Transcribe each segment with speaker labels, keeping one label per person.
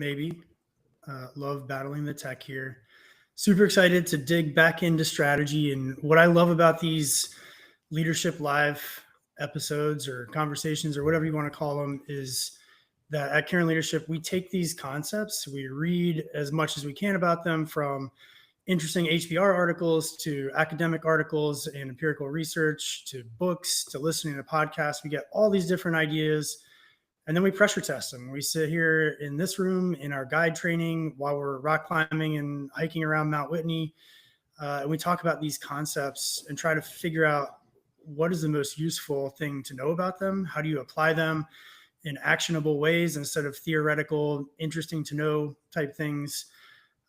Speaker 1: maybe. Love battling the tech here. Super excited to dig back into strategy. And what I love about these Leadership Live episodes or conversations or whatever you want to call them is that at Cairn Leadership, we take these concepts, we read as much as we can about them, from interesting HBR articles to academic articles and empirical research to books to listening to podcasts. We get all these different ideas and then we pressure test them. We sit here in this room in our guide training while we're rock climbing and hiking around Mount Whitney. And we talk about these concepts and try to figure out what is the most useful thing to know about them. How do you apply them in actionable ways instead of theoretical, interesting to know type things?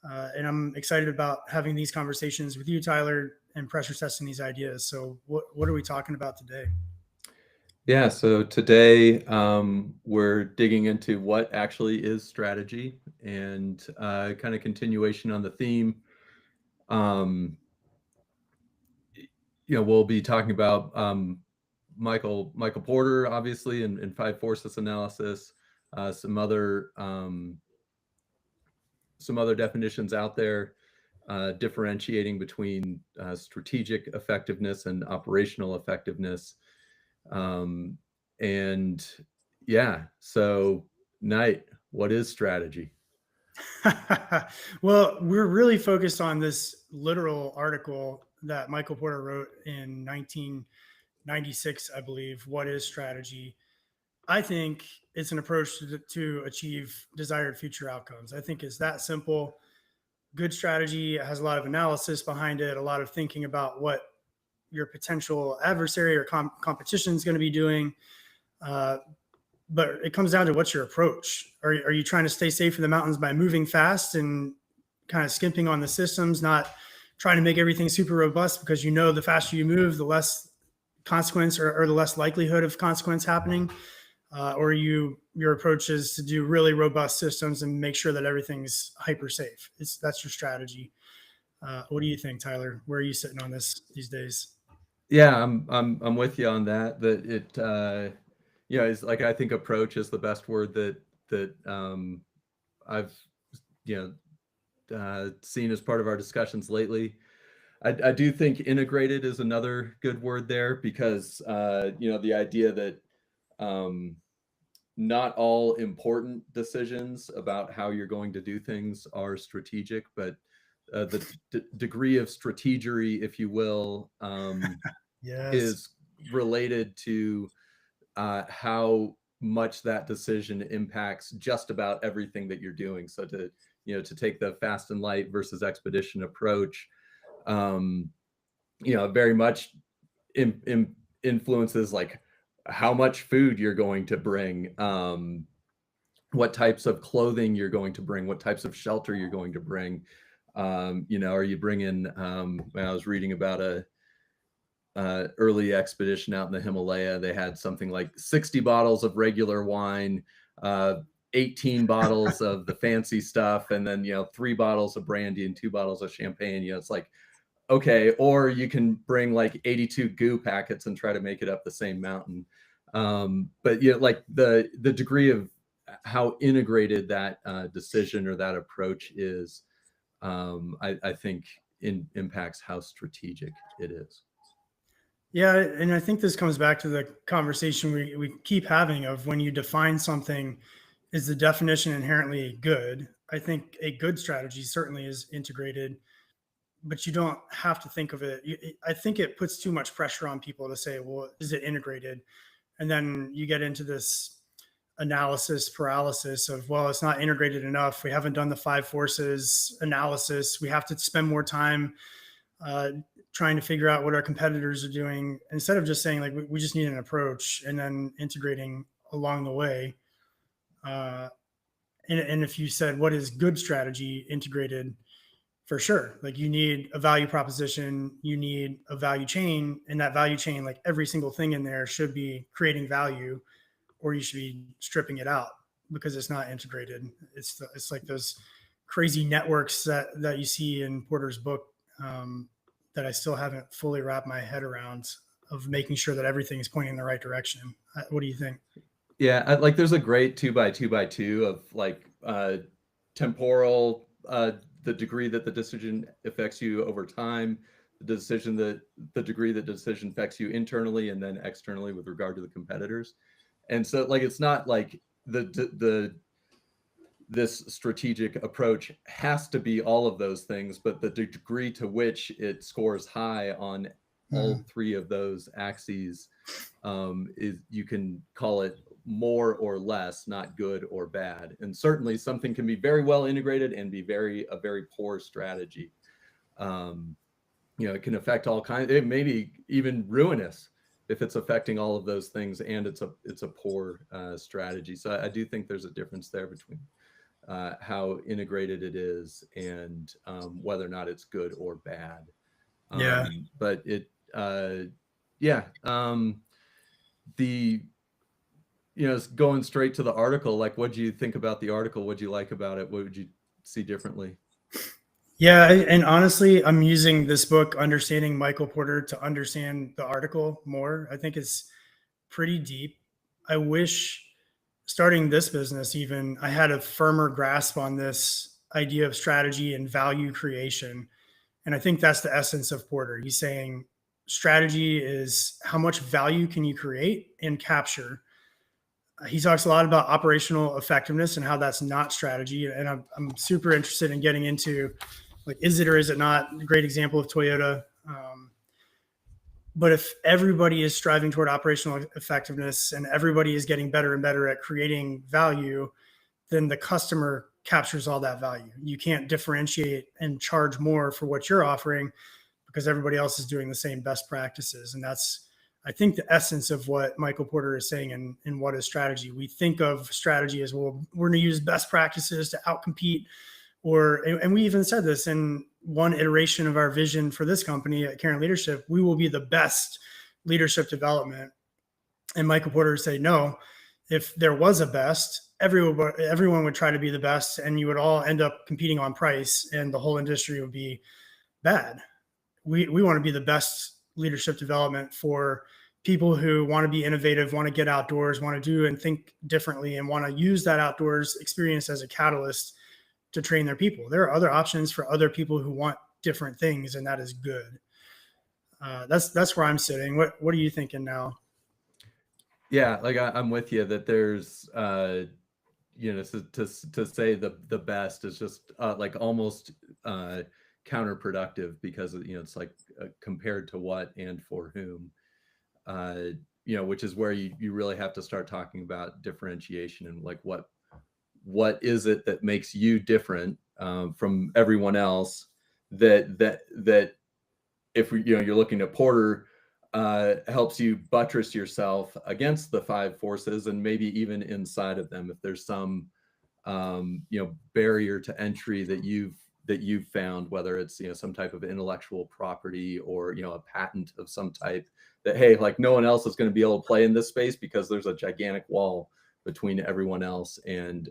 Speaker 1: And I'm excited about having these conversations with you, Tyler, and pressure testing these ideas. So what are we talking about today?
Speaker 2: Yeah, so today we're digging into what actually is strategy and kind of continuation on the theme. We'll be talking about Michael Porter, obviously, and five forces analysis, some other definitions out there, differentiating between strategic effectiveness and operational effectiveness. And yeah, so Knight, what is strategy?
Speaker 1: Well, we're really focused on this literal article that Michael Porter wrote in 1996, I believe. What is strategy? I think it's an approach to achieve desired future outcomes. I think it's that simple. Good strategy has a lot of analysis behind it, a lot of thinking about what your potential adversary or competition is going to be doing. But it comes down to what's your approach. Are you trying to stay safe in the mountains by moving fast and kind of skimping on the systems, not trying to make everything super robust because you know the faster you move, the less consequence or the less likelihood of consequence happening? Or your approach is to do really robust systems and make sure that everything's hyper safe. That's your strategy. What do you think, Tyler? Where are you sitting on this these days?
Speaker 2: Yeah, I'm with you on that. That it is like, I think approach is the best word that I've seen as part of our discussions lately. I do think integrated is another good word there, because the idea that not all important decisions about how you're going to do things are strategic, but the degree of strategery, if you will,
Speaker 1: Yes.
Speaker 2: is related to how much that decision impacts just about everything that you're doing. So to take the fast and light versus expedition approach, very much influences like how much food you're going to bring, what types of clothing you're going to bring, what types of shelter you're going to bring. Are you bringing? When I was reading about a early expedition out in the Himalaya, they had something like 60 bottles of regular wine, 18 bottles of the fancy stuff, and then 3 bottles of brandy and 2 bottles of champagne. It's like, okay, or you can bring like 82 goo packets and try to make it up the same mountain. But like the degree of how integrated that decision or that approach is, I think impacts how strategic it is.
Speaker 1: Yeah, and I think this comes back to the conversation we keep having of, when you define something, is the definition inherently good? I think a good strategy certainly is integrated, but you don't have to think of it. I think it puts too much pressure on people to say, well, is it integrated? And then you get into this analysis paralysis of, well, it's not integrated enough. We haven't done the 5 forces analysis. We have to spend more time trying to figure out what our competitors are doing, instead of just saying like, we just need an approach and then integrating along the way. And if you said, what is good strategy? Integrated, for sure. Like, you need a value proposition, you need a value chain, and that value chain, like every single thing in there should be creating value, or you should be stripping it out because it's not integrated. It's like those crazy networks that you see in Porter's book, that I still haven't fully wrapped my head around, of making sure that everything is pointing in the right direction. What do you think?
Speaker 2: Yeah, like there's a great 2x2x2 of like temporal, the degree that the decision affects you over time, the degree that decision affects you internally and then externally with regard to the competitors. And so like it's not like the this strategic approach has to be all of those things, but the degree to which it scores high on all three of those axes, is, you can call it more or less, not good or bad. And certainly something can be very well integrated and be a very poor strategy. It can affect all kinds, it may be even ruinous if it's affecting all of those things and it's a poor strategy. So I do think there's a difference there between how integrated it is and whether or not it's good or bad.
Speaker 1: Yeah.
Speaker 2: But it, yeah, the, going straight to the article, like, what do you think about the article? What do you like about it? What would you see differently?
Speaker 1: Yeah, and honestly, I'm using this book, Understanding Michael Porter, to understand the article more. I think it's pretty deep. I wish starting this business, even, I had a firmer grasp on this idea of strategy and value creation. And I think that's the essence of Porter. He's saying strategy is how much value can you create and capture. He talks a lot about operational effectiveness and how that's not strategy. And I'm super interested in getting into, like, is it or is it not? A great example of Toyota. But if everybody is striving toward operational effectiveness and everybody is getting better and better at creating value, then the customer captures all that value. You can't differentiate and charge more for what you're offering because everybody else is doing the same best practices. And that's, I think, the essence of what Michael Porter is saying in what is strategy. We think of strategy as, well, we're going to use best practices to outcompete, and we even said this in one iteration of our vision for this company at Cairn Leadership, we will be the best leadership development. And Michael Porter would say, no, if there was a best, everyone would try to be the best, and you would all end up competing on price, and the whole industry would be bad. We want to be the best leadership development for people who want to be innovative, want to get outdoors, want to do and think differently, and want to use that outdoors experience as a catalyst to train their people. There are other options for other people who want different things, and that is good. That's where I'm sitting. What are you thinking now?
Speaker 2: Yeah, like I'm with you that there's, to say the best is just like almost counterproductive because it's like compared to what and for whom, which is where you really have to start talking about differentiation and like what is it that makes you different from everyone else, that if you're looking at Porter, helps you buttress yourself against the five forces and maybe even inside of them if there's some barrier to entry that you've found, whether it's some type of intellectual property or a patent of some type, that hey, like no one else is going to be able to play in this space because there's a gigantic wall between everyone else and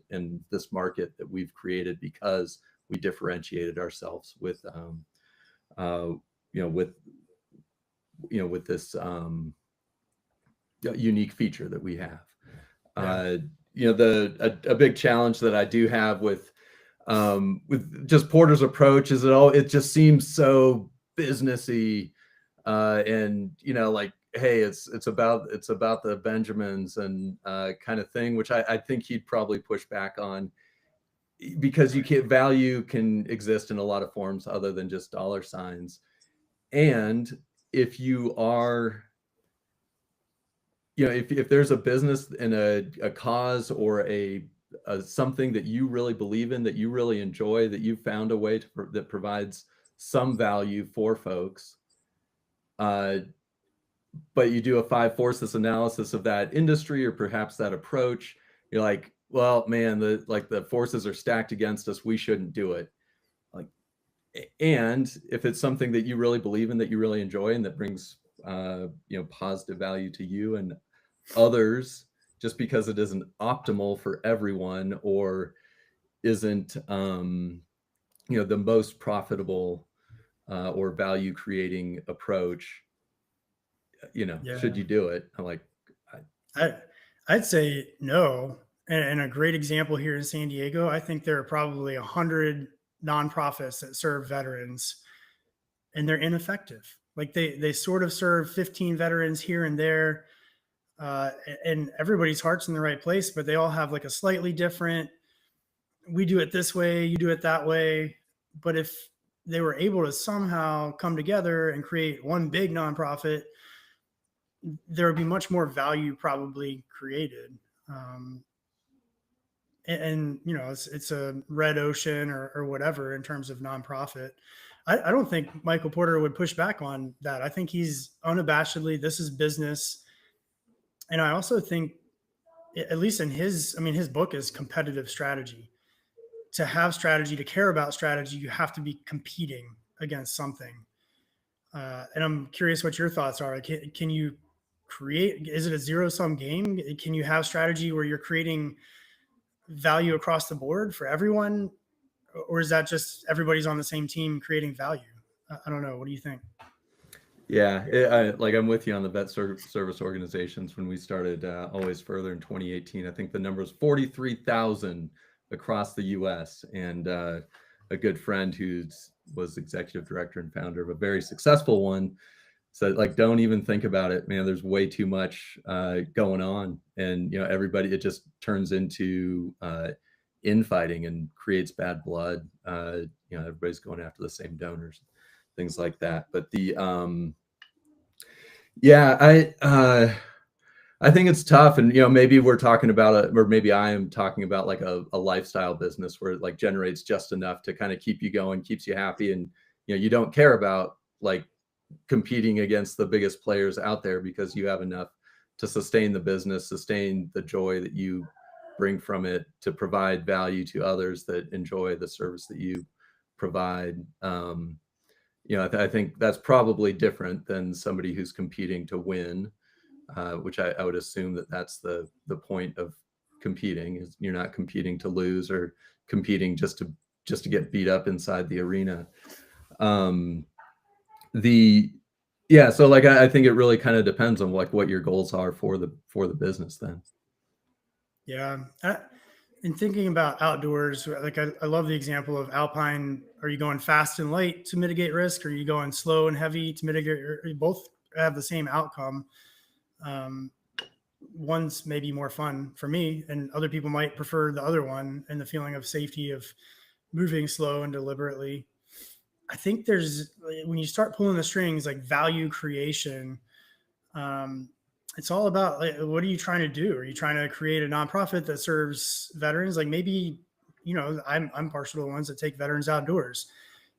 Speaker 2: this market that we've created because we differentiated ourselves with with this unique feature that we have. A big challenge that I do have with just Porter's approach is it just seems so businessy, and like, hey, it's about the Benjamins and kind of thing, which I think he'd probably push back on, because value can exist in a lot of forms other than just dollar signs. And if you are, if there's a business and a cause or a something that you really believe in, that you really enjoy, that you found a way that provides some value for folks, but you do a five forces analysis of that industry or perhaps that approach, you're like, well, man, the forces are stacked against us. We shouldn't do it. Like, and if it's something that you really believe in, that you really enjoy, and that brings positive value to you and others, just because it isn't optimal for everyone or isn't the most profitable or value creating approach, should you do it? I'm like,
Speaker 1: I'd say no. And a great example here in San Diego, I think there are probably 100 nonprofits that serve veterans, and they're ineffective. Like they sort of serve 15 veterans here and there, and everybody's heart's in the right place, but they all have like a slightly different, we do it this way, you do it that way. But if they were able to somehow come together and create one big nonprofit, there would be much more value probably created. And you know, it's a red ocean or whatever in terms of nonprofit. I don't think Michael Porter would push back on that. I think he's unabashedly, this is business. And I also think, at least in his, I mean, his book is competitive strategy. To have strategy, to care about strategy, you have to be competing against something. And I'm curious what your thoughts are. Can you create, is it a zero sum game? Can you have strategy where you're creating value across the board for everyone? Or is that just everybody's on the same team creating value? I don't know. What do you think?
Speaker 2: Yeah, like I'm with you on the service organizations. When we started Always Further in 2018, I think the number was 43,000 across the U.S. And a good friend who was executive director and founder of a very successful one said, like, don't even think about it, man. There's way too much going on, and you know, everybody, it just turns into infighting and creates bad blood. You know, everybody's going after the same donors, things like that. But the yeah, I think it's tough, and you know, maybe we're talking about or maybe I am talking about like a lifestyle business where it like generates just enough to kind of keep you going, keeps you happy, and you know, you don't care about like competing against the biggest players out there because you have enough to sustain the business, sustain the joy that you bring from it, to provide value to others that enjoy the service that you provide. You know, I think that's probably different than somebody who's competing to win, which I would assume that that's the point of competing, is you're not competing to lose or competing just to get beat up inside the arena. Yeah, so like I think it really kind of depends on like what your goals are for the business then.
Speaker 1: Yeah. In thinking about outdoors, like I love the example of alpine. Are you going fast and light to mitigate risk? Or are you going slow and heavy to mitigate? Both have the same outcome. One's maybe more fun for me, and other people might prefer the other one, and the feeling of safety of moving slow and deliberately. I think there's, when you start pulling the strings, like value creation, it's all about like, what are you trying to do? Are you trying to create a nonprofit that serves veterans? Like maybe, you know, I'm partial to the ones that take veterans outdoors.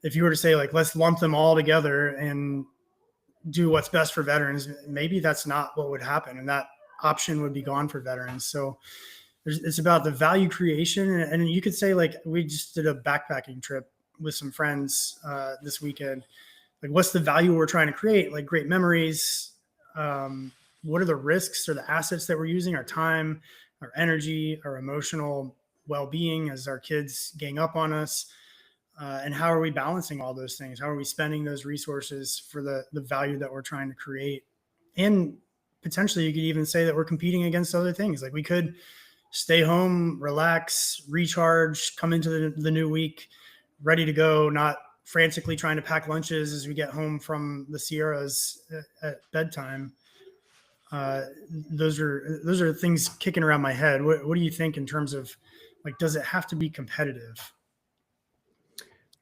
Speaker 1: If you were to say like, let's lump them all together and do what's best for veterans, maybe that's not what would happen, and that option would be gone for veterans. So it's about the value creation. And you could say like, we just did a backpacking trip with some friends this weekend. Like, what's the value we're trying to create? Like great memories. What are the risks or the assets that we're using? Our time, our energy, our emotional well-being as our kids gang up on us. And how are we balancing all those things? How are we spending those resources for the value that we're trying to create? And potentially you could even say that we're competing against other things. Like we could stay home, relax, recharge, come into the new week ready to go, not frantically trying to pack lunches as we get home from the Sierras at bedtime. Those are things kicking around my head. What do you think in terms of like, does it have to be competitive?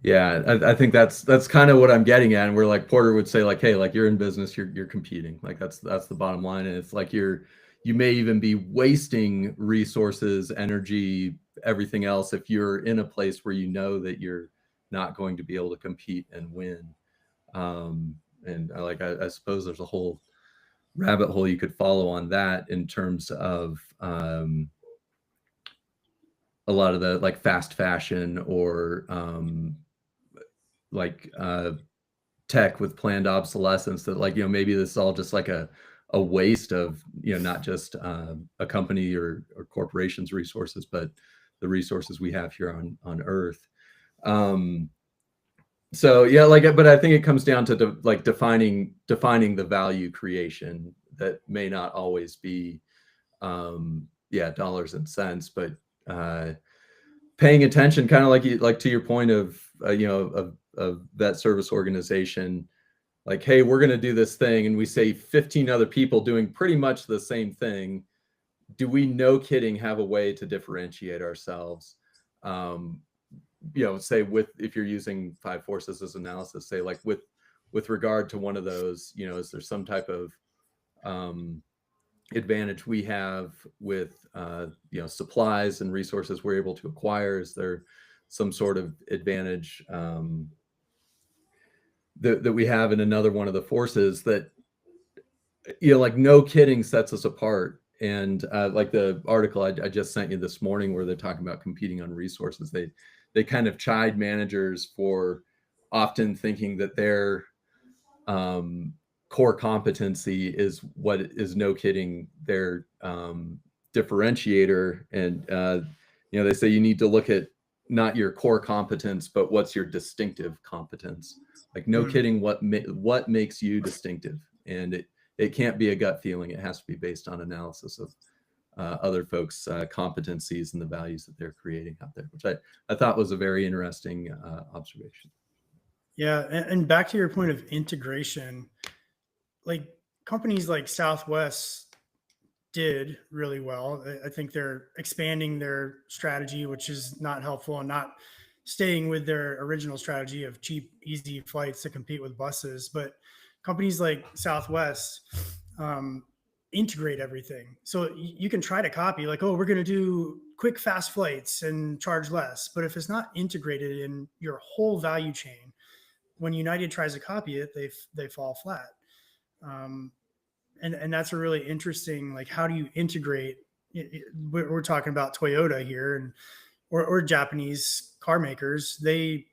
Speaker 2: Yeah, I think that's kind of what I'm getting at. And where like Porter would say like, hey, like you're in business, you're competing. Like that's the bottom line. And it's like you may even be wasting resources, energy, everything else if you're in a place where you know that you're not going to be able to compete and win. And I suppose there's a whole rabbit hole you could follow on that in terms of a lot of the like fast fashion or tech with planned obsolescence, that like, you know, maybe this is all just like a waste of, you know, not just a company or corporation's resources, but the resources we have here on Earth. So yeah, like, but I think it comes down to like defining the value creation that may not always be dollars and cents, but paying attention, kind of like to your point of of that service organization, like, hey, we're going to do this thing, and we say 15 other people doing pretty much the same thing. Do we, no kidding, have a way to differentiate ourselves? Say if you're using 5 forces as analysis, say like with regard to one of those, is there some type of advantage we have with supplies and resources we're able to acquire? Is there some sort of advantage that we have in another one of the forces that like, no kidding, sets us apart? And like the article I just sent you this morning, where they're talking about competing on resources, they kind of chide managers for often thinking that their core competency is what is, no kidding, their differentiator. And they say you need to look at not your core competence, but what's your distinctive competence. Like, no kidding, what makes you distinctive? And it can't be a gut feeling. It has to be based on analysis of other folks' competencies and the values that they're creating out there, which I thought was a very interesting observation.
Speaker 1: Yeah, and back to your point of integration, like companies like Southwest did really well. I think they're expanding their strategy, which is not helpful, and not staying with their original strategy of cheap, easy flights to compete with buses. But companies like Southwest integrate everything. So you can try to copy, like, oh, we're going to do quick, fast flights and charge less. But if it's not integrated in your whole value chain, when United tries to copy it, they fall flat. And that's a really interesting, like, how do you integrate? We're talking about Toyota here, and or Japanese car makers. They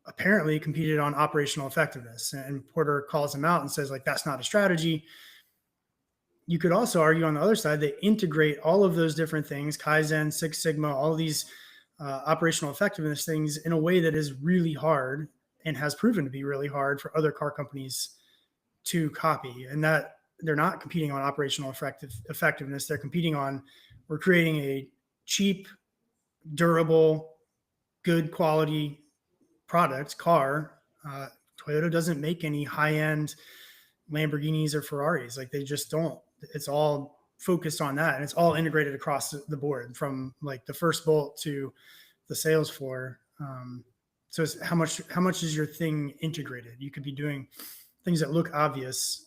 Speaker 1: apparently competed on operational effectiveness, and Porter calls them out and says, like, that's not a strategy. You could also argue on the other side, they integrate all of those different things, Kaizen, Six Sigma, all of these operational effectiveness things, in a way that is really hard, and has proven to be really hard for other car companies to copy. And that they're not competing on operational effectiveness. They're competing on, we're creating a cheap, durable, good quality product, car. Toyota doesn't make any high-end Lamborghinis or Ferraris. Like, they just don't. It's all focused on that, and it's all integrated across the board, from like the first bolt to the sales floor. So it's how much is your thing integrated? You could be doing things that look obvious,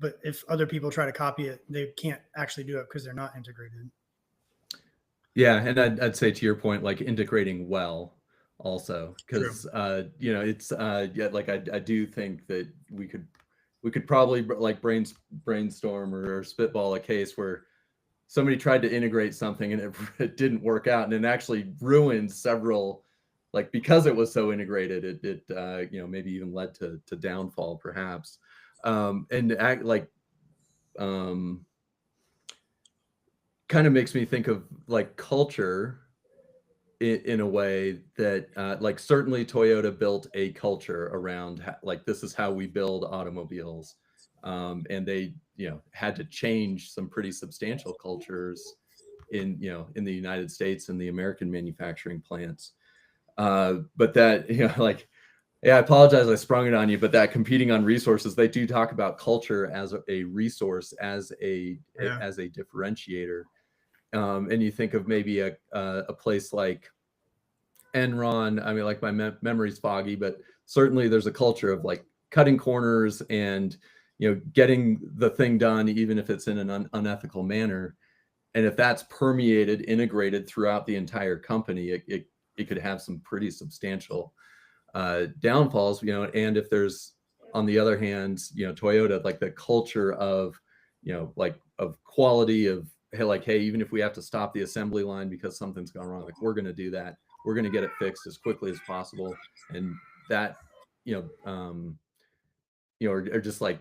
Speaker 1: but if other people try to copy it, they can't actually do it because they're not integrated.
Speaker 2: Yeah, and I'd say, to your point, like, integrating well also, because it's like, I do think that we could probably like brainstorm or spitball a case where somebody tried to integrate something and it didn't work out, and it actually ruined several, like, because it was so integrated, it maybe even led to downfall, perhaps. And act like kind of makes me think of like culture in a way that like, certainly Toyota built a culture around like, this is how we build automobiles, and they had to change some pretty substantial cultures in the United States and the American manufacturing plants. But that like, yeah, I apologize, I sprung it on you, but that competing on resources, they do talk about culture as a resource, as a differentiator. And you think of maybe a place like Enron. I mean, like, my memory's foggy, but certainly there's a culture of like cutting corners and getting the thing done, even if it's in an unethical manner. And if that's permeated, integrated throughout the entire company, it could have some pretty substantial downfalls. And if there's, on the other hand, Toyota, like the culture of like, of quality, of, hey, like, hey, even if we have to stop the assembly line because something's gone wrong, like, we're going to do that. We're going to get it fixed as quickly as possible. And that, or just like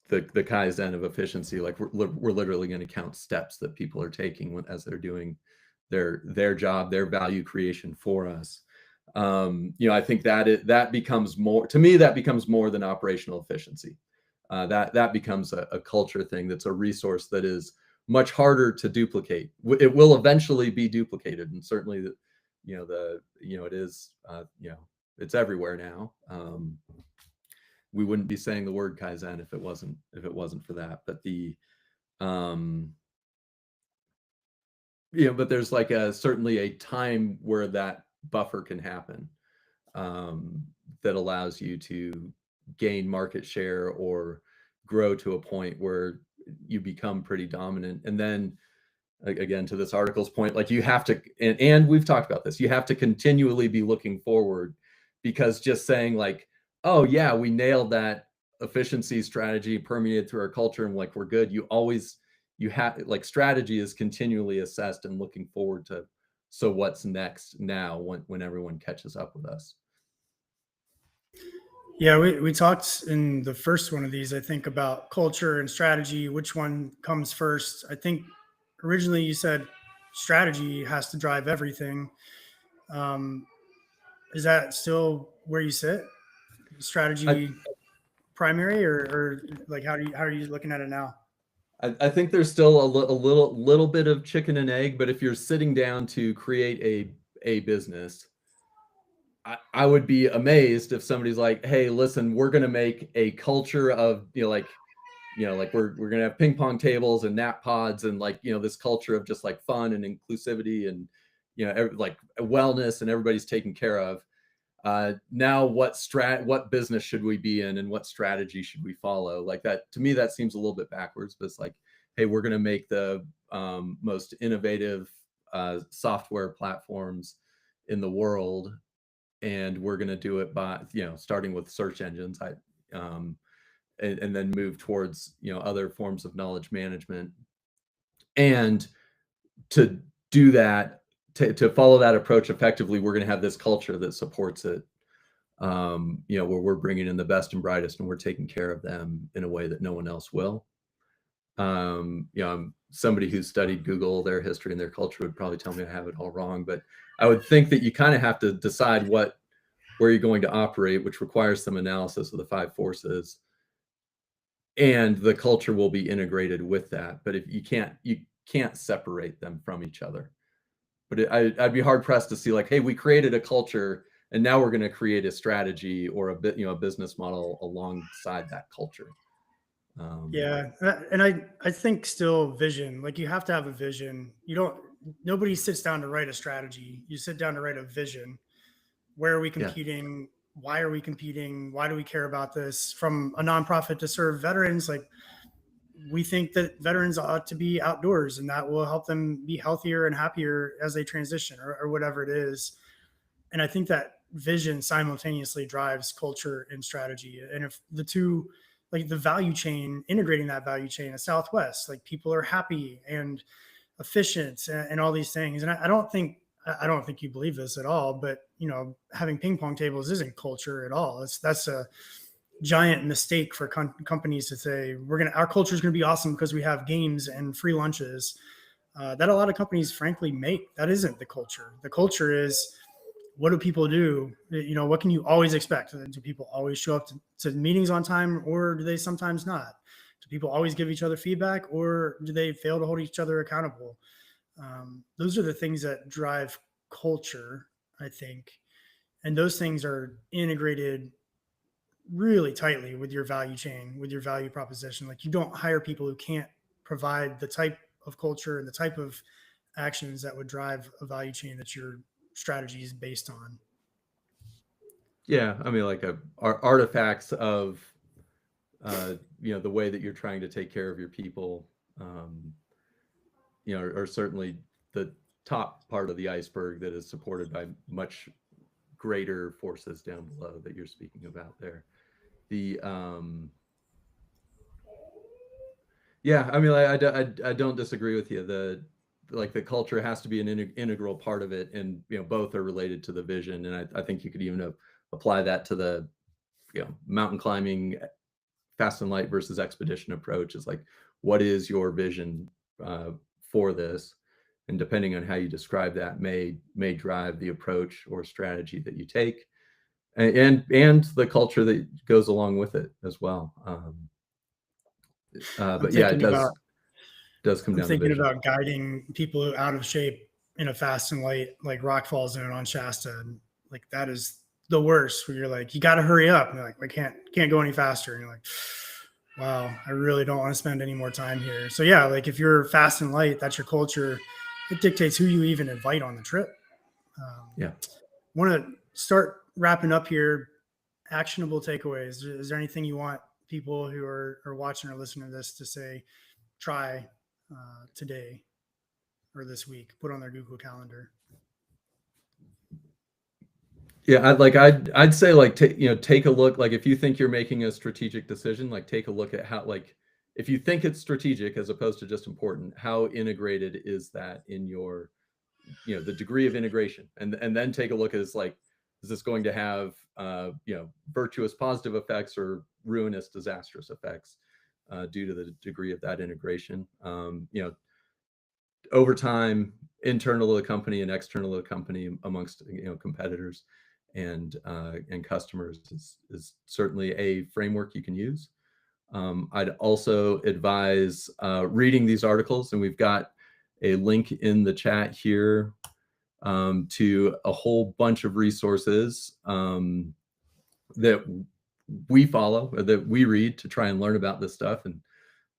Speaker 2: the Kaizen of efficiency, like, we're literally going to count steps that people are taking as they're doing their job, their value creation for us. I think that becomes more, to me, that becomes more than operational efficiency. That becomes a culture thing. That's a resource that is much harder to duplicate. It will eventually be duplicated, and certainly it is, it's everywhere now. We wouldn't be saying the word Kaizen if it wasn't for that. But but there's like certainly a time where that buffer can happen, that allows you to gain market share or grow to a point where you become pretty dominant. And then again, to this article's point, like you have to, and we've talked about this, you have to continually be looking forward, because just saying like, oh yeah, we nailed that efficiency strategy, permeated through our culture, and like we're good. You have, like, strategy is continually assessed and looking forward to, so what's next now when everyone catches up with us.
Speaker 1: Yeah, we talked in the first one of these, I think, about culture and strategy, which one comes first. I think originally you said strategy has to drive everything. Um, is that still where you sit?
Speaker 2: I,
Speaker 1: Strategy primary, or like how are you looking at it now?
Speaker 2: I think there's still a little bit of chicken and egg, but if you're sitting down to create a business, I would be amazed if somebody's like, hey, listen, we're going to make a culture of, like we're going to have ping pong tables and nap pods, and like, this culture of just like fun and inclusivity and, like wellness, and everybody's taken care of. Now what business should we be in, and what strategy should we follow? Like that, to me, that seems a little bit backwards, but it's like, hey, we're going to make the most innovative software platforms in the world, and we're going to do it by, starting with search engines, and then move towards, other forms of knowledge management. And to do that, to follow that approach effectively, we're going to have this culture that supports it, where we're bringing in the best and brightest, and we're taking care of them in a way that no one else will. I'm somebody who's studied Google, their history and their culture would probably tell me I have it all wrong, but I would think that you kind of have to decide where you're going to operate, which requires some analysis of the 5 forces, and the culture will be integrated with that. But if you can't separate them from each other. But I'd be hard pressed to see like, hey, we created a culture, and now we're going to create a strategy or a business model alongside that culture.
Speaker 1: Yeah, and I think still vision. Like you have to have a vision. Nobody sits down to write a strategy. You sit down to write a vision. Where are we competing? Why are we competing? Why do we care about this? From a nonprofit to serve veterans, like we think that veterans ought to be outdoors, and that will help them be healthier and happier as they transition, or whatever it is. And I think that vision simultaneously drives culture and strategy. And if the two, like the value chain, integrating that value chain at Southwest, like people are happy and efficient and all these things. And I don't think you believe this at all, but having ping pong tables isn't culture at all. That's a giant mistake for companies to say our culture is going to be awesome because we have games and free lunches. That a lot of companies frankly make. That isn't the culture. The culture is, what do people do? What can you always expect? Do people always show up to meetings on time, or do they sometimes not? Do people always give each other feedback, or do they fail to hold each other accountable? Those are the things that drive culture, I think. And those things are integrated really tightly with your value chain, with your value proposition. Like you don't hire people who can't provide the type of culture and the type of actions that would drive a value chain that your strategy is based on.
Speaker 2: Yeah, I mean, like artifacts of the way that you're trying to take care of your people, are certainly the top part of the iceberg that is supported by much greater forces down below that you're speaking about there. Yeah, I mean, I don't disagree with you. The culture has to be an integral part of it, and both are related to the vision. And I think you could even apply that to the mountain climbing fast and light versus expedition approach. Is like, what is your vision for this? And depending on how you describe that, may drive the approach or strategy that you take, and the culture that goes along with it as well. But yeah, it does. does come
Speaker 1: I'm
Speaker 2: down to
Speaker 1: thinking
Speaker 2: vision.
Speaker 1: about guiding people out of shape in a fast and light, like rock fall zone on Shasta. And like, that is the worst, where you're like, you got to hurry up. And you're like, I can't go any faster. And you're like, wow, I really don't want to spend any more time here. So yeah, like if you're fast and light, that's your culture. It dictates who you even invite on the trip.
Speaker 2: Yeah.
Speaker 1: Want to start wrapping up here. Actionable takeaways. Is there anything you want people who are watching or listening to this to say, try today or this week, put on their Google Calendar?
Speaker 2: Yeah, I'd say like take a look, like if you think you're making a strategic decision, like take a look at how, like if you think it's strategic as opposed to just important, how integrated is that in your, the degree of integration, and then take a look as like, is this going to have virtuous positive effects or ruinous disastrous effects due to the degree of that integration. Over time, internal to the company and external to the company, amongst competitors and customers, is certainly a framework you can use. I'd also advise reading these articles, and we've got a link in the chat here to a whole bunch of resources that we follow, or that we read to try and learn about this stuff. And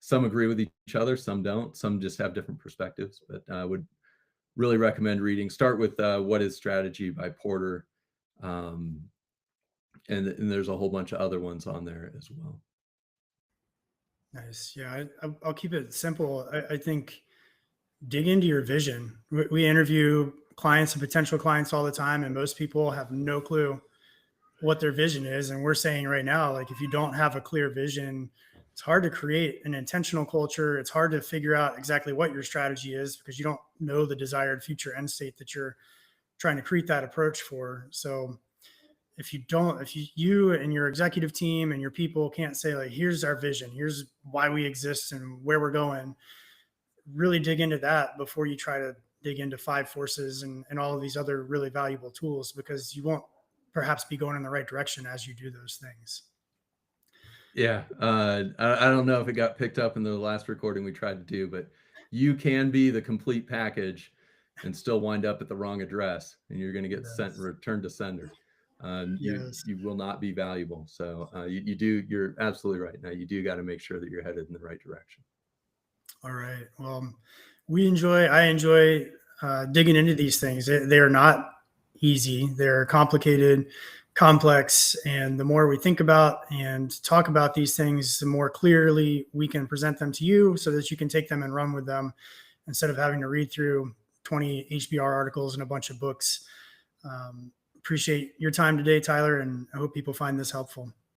Speaker 2: some agree with each other, some don't, some just have different perspectives. But I would really recommend reading. Start with What is Strategy by Porter. And there's a whole bunch of other ones on there as well.
Speaker 1: Nice. Yeah, I'll keep it simple. I think dig into your vision. We interview clients and potential clients all the time, and most people have no clue what their vision is. And we're saying right now, like, if you don't have a clear vision, it's hard to create an intentional culture. It's hard to figure out exactly what your strategy is, because you don't know the desired future end state that you're trying to create that approach for. So if you and your executive team and your people can't say, like, here's our vision, here's why we exist and where we're going, really dig into that before you try to dig into five forces and all of these other really valuable tools, because you won't perhaps be going in the right direction as you do those things.
Speaker 2: Yeah, I don't know if it got picked up in the last recording we tried to do, but you can be the complete package and still wind up at the wrong address, and you're going to get sent returned to sender. You will not be valuable. So you're absolutely right. Now you do got to make sure that you're headed in the right direction.
Speaker 1: All right. Well, I enjoy digging into these things. They are not easy. They're complicated, complex. And the more we think about and talk about these things, the more clearly we can present them to you, so that you can take them and run with them, instead of having to read through 20 HBR articles and a bunch of books. Appreciate your time today, Tyler, and I hope people find this helpful.